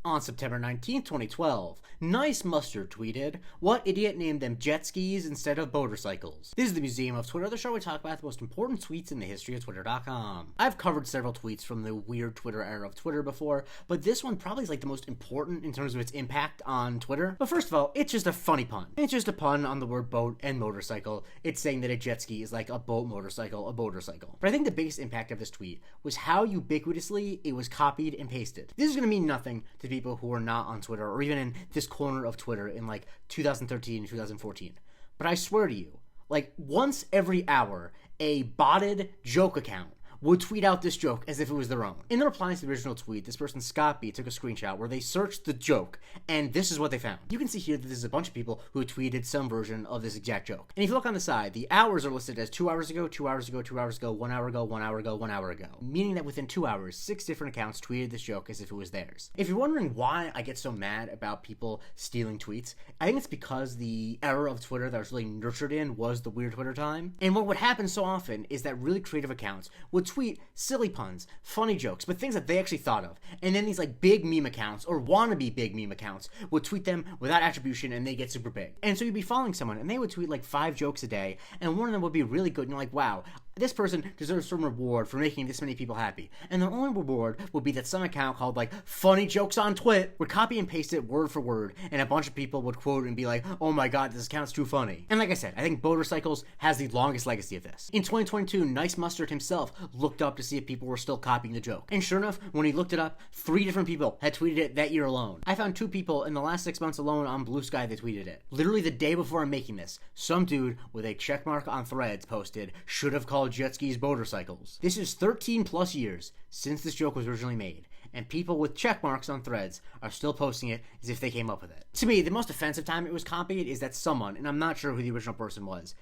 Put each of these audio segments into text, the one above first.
On September 19th, 2012, Nice Mustard tweeted, "What idiot named them jet skis instead of boatercycles?" This is the Museum of Twitter, the show where we talk about the most important tweets in the history of Twitter.com. I've covered several tweets from the weird Twitter era of Twitter before, but this one probably is like the most important in terms of its impact on Twitter. But first of all, it's just a funny pun. It's just a pun on the word boat and motorcycle. It's saying that a jet ski is like a boat motorcycle, a boatercycle. But I think the biggest impact of this tweet was how ubiquitously it was copied and pasted. This is going to mean nothing to people who are not on Twitter or even in this corner of Twitter in like 2013 and 2014. But I swear to you, like once every hour, a botted joke account would tweet out this joke as if it was their own. In the reply to the original tweet, this person, Scott B, took a screenshot where they searched the joke, and this is what they found. You can see here that this is a bunch of people who tweeted some version of this exact joke. And if you look on the side, the hours are listed as 2 hours ago, 2 hours ago, 2 hours ago, 1 hour ago, 1 hour ago, 1 hour ago. Meaning that within 2 hours, 6 different accounts tweeted this joke as if it was theirs. If you're wondering why I get so mad about people stealing tweets, I think it's because the era of Twitter that I was really nurtured in was the weird Twitter time. And what would happen so often is that really creative accounts would tweet silly puns, funny jokes, but things that they actually thought of. And then these like big meme accounts or wannabe big meme accounts would tweet them without attribution and they get super big. And so you'd be following someone and they would tweet like 5 jokes a day and one of them would be really good and you're like, wow, this person deserves some reward for making this many people happy. And the only reward would be that some account called like funny jokes on Twit would copy and paste it word for word and a bunch of people would quote it and be like, oh my god, this account's too funny. And like I said, I think Boatercycles has the longest legacy of this. In 2022, Nice Mustard himself looked up to see if people were still copying the joke. And sure enough, when he looked it up, 3 different people had tweeted it that year alone. I found 2 people in the last 6 months alone on Blue Sky that tweeted it. Literally the day before I'm making this, some dude with a checkmark on Threads posted, "Should have called jet skis boatercycles." This is 13 plus years since this joke was originally made, and people with check marks on Threads are still posting it as if they came up with it. To me, the most offensive time it was copied is that someone, and I'm not sure who the original person was,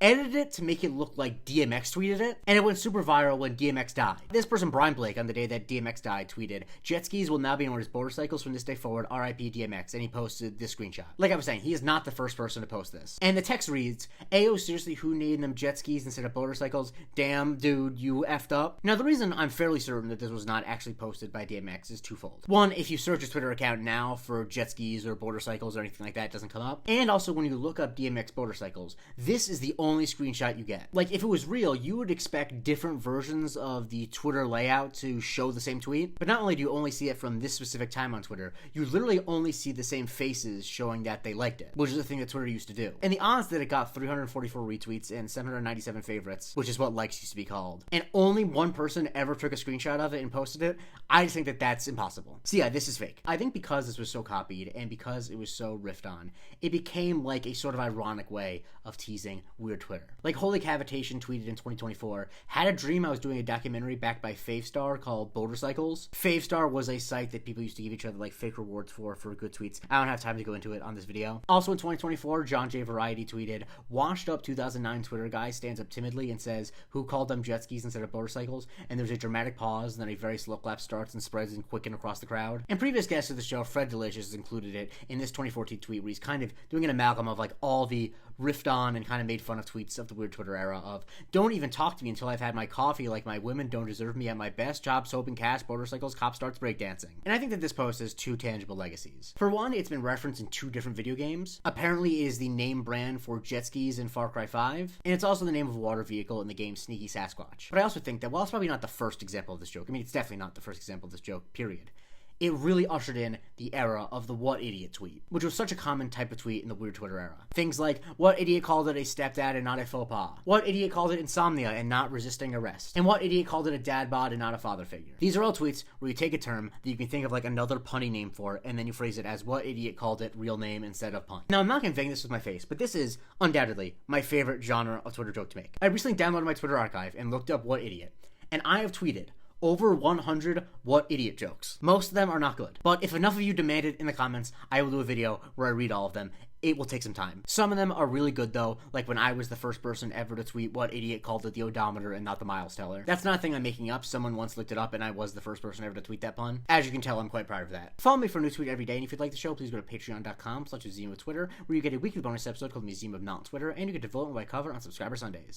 edited it to make it look like DMX tweeted it, and it went super viral when DMX died. This person, Brian Blake, on the day that DMX died, tweeted, "Jet skis will now be known as motorcycles from this day forward, RIP DMX," and he posted this screenshot. Like I was saying, he is not the first person to post this. And the text reads, "Ayo, seriously, who named them jet skis instead of motorcycles? Damn, dude, you effed up." Now, the reason I'm fairly certain that this was not actually posted by DMX is twofold. One, if you search his Twitter account now for jet skis or motorcycles or anything like that, it doesn't come up. And also, when you look up DMX motorcycles, this is the only screenshot you get. Like, if it was real, you would expect different versions of the Twitter layout to show the same tweet. But not only do you only see it from this specific time on Twitter, you literally only see the same faces showing that they liked it, which is the thing that Twitter used to do. And the odds that it got 344 retweets and 797 favorites, which is what likes used to be called, and only one person ever took a screenshot of it and posted it, I just think that that's impossible. So yeah, this is fake. I think because this was so copied and because it was so riffed on, it became like a sort of ironic way of teasing weird Twitter. Like Holy Cavitation tweeted in 2024, "Had a dream I was doing a documentary backed by Favestar called Boatercycles." Favestar was a site that people used to give each other like fake rewards for good tweets. I don't have time to go into it on this video. Also in 2024, John J. Variety tweeted, "Washed up 2009 Twitter guy stands up timidly and says, 'Who called them jet skis instead of motorcycles?' And there's a dramatic pause and then a very slow clap starts and spreads and quicken across the crowd." And previous guests of the show, Fred Delicious, included it in this 2014 tweet where he's kind of doing an amalgam of like all the riffed on and kind of made fun of tweets of the weird Twitter era of, "Don't even talk to me until I've had my coffee, like my women don't deserve me at my best, job, soap and cash, motorcycles, cop starts breakdancing." And I think that this post has 2 tangible legacies. For one, it's been referenced in 2 different video games. Apparently it is the name brand for jet skis in Far Cry 5, and it's also the name of a water vehicle in the game Sneaky Sasquatch. But I also think that while it's probably not the first example of this joke, I mean it's definitely not the first example of this joke, period, it really ushered in the era of the "what idiot" tweet, which was such a common type of tweet in the weird Twitter era. Things like, "What idiot called it a stepdad and not a faux pas?" "What idiot called it insomnia and not resisting arrest?" And "What idiot called it a dad bod and not a father figure?" These are all tweets where you take a term that you can think of like another punny name for, and then you phrase it as "what idiot called it" real name instead of pun. Now, I'm not conveying this with my face, but this is undoubtedly my favorite genre of Twitter joke to make. I recently downloaded my Twitter archive and looked up "what idiot," and I have tweeted over 100 "what idiot" jokes. Most of them are not good, but if enough of you demand it in the comments, I will do a video where I read all of them. It will take some time. Some of them are really good though, like when I was the first person ever to tweet "what idiot called it the odometer and not the miles teller." That's not a thing I'm making up. Someone once looked it up and I was the first person ever to tweet that pun. As you can tell, I'm quite proud of that. Follow me for a new tweet every day, and if you'd like the show, please go to patreon.com/Museum of Twitter, where you get a weekly bonus episode called Museum of Not Twitter, and you get to vote on what I cover on Subscriber Sundays.